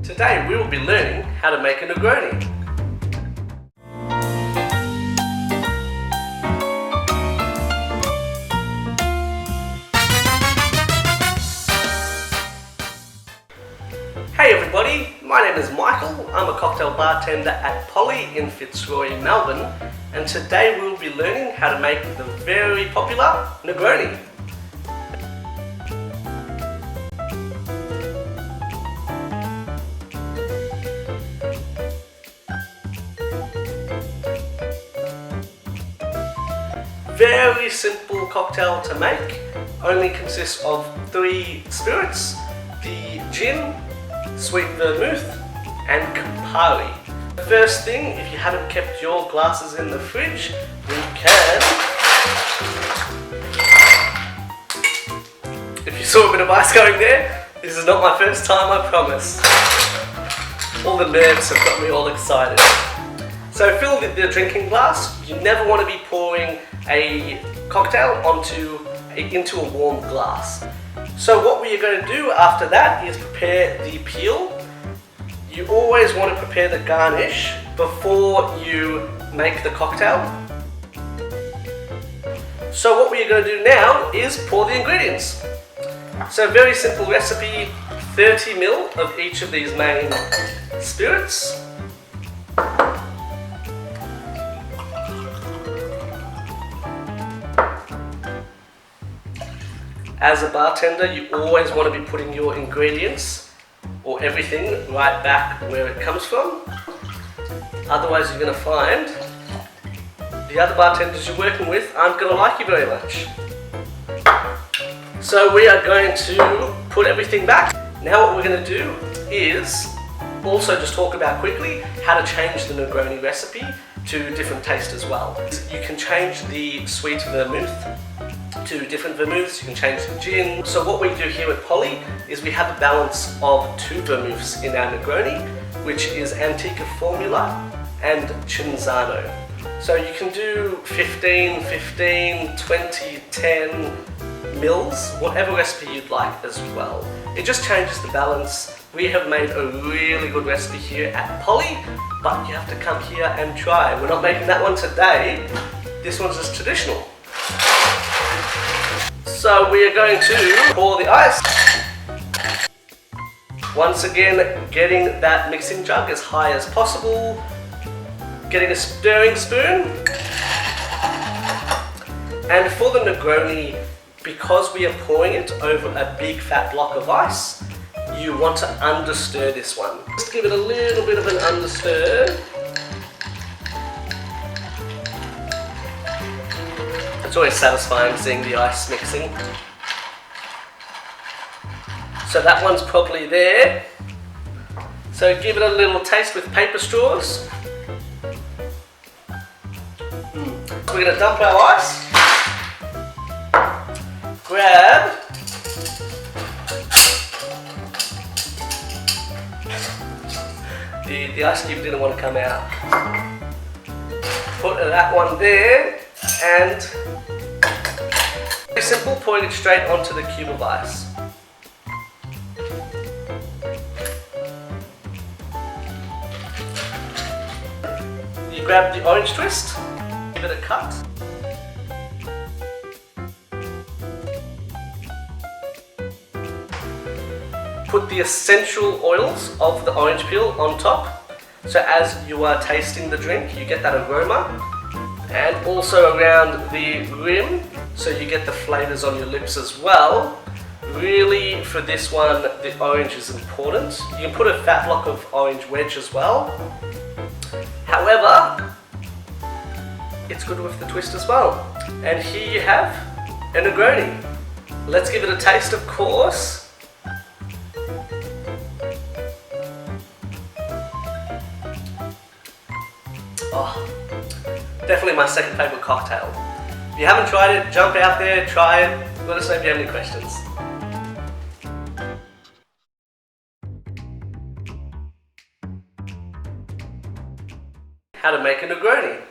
Today we will be learning how to make a Negroni. Hey everybody, my name is Michael. I'm a cocktail bartender at Polly in Fitzroy, Melbourne, and today we will be learning how to make the very popular Negroni. Very simple cocktail to make, only consists of 3 spirits, the gin, sweet vermouth and Campari. The first thing, if you haven't kept your glasses in the fridge, we can, if you saw a bit of ice going there, this is not my first time, I promise. All the nerves have got me all excited. So fill the drinking glass. You never want to be pouring a cocktail into a warm glass. So what we are going to do after that is prepare the peel. You always want to prepare the garnish before you make the cocktail. So what we are going to do now is pour the ingredients. So very simple recipe, 30 ml of each of these main spirits. As a bartender, you always want to be putting your ingredients or everything right back where it comes from. Otherwise you're going to find the other bartenders you're working with aren't going to like you very much. So we are going to put everything back. Now what we're going to do is also just talk about quickly how to change the Negroni recipe to different taste as well. You can change the sweet vermouth to different vermouths, you can change the gin. So what we do here at Polly is we have a balance of 2 vermouths in our Negroni, which is Antica Formula and Cinzano. So you can do 15, 15, 20, 10 mils, whatever recipe you'd like as well. It just changes the balance. We have made a really good recipe here at Polly, but you have to come here and try. We're not making that one today. This one's just traditional. So we are going to pour the ice. Once again, getting that mixing jug as high as possible. Getting a stirring spoon. And for the Negroni, because we are pouring it over a big fat block of ice, you want to understir this one. Just give it a little bit of an understir. It's always satisfying seeing the ice mixing. So that one's probably there. So give it a little taste with paper straws. We're going to dump our ice. Grab the ice cube didn't want to come out. Put that one there and very simple, pouring it straight onto the cube of ice. You grab the orange twist, give it a cut. Put the essential oils of the orange peel on top, so as you are tasting the drink you get that aroma, and also around the rim so you get the flavours on your lips as well. Really for this one the orange is important. You can put a fat block of orange wedge as well. However, it's good with the twist as well. And here you have a Negroni. Let's give it a taste, of course. Oh, definitely my second favourite cocktail. If you haven't tried it, jump out there, try it. Let us know if you have any questions. How to make a Negroni.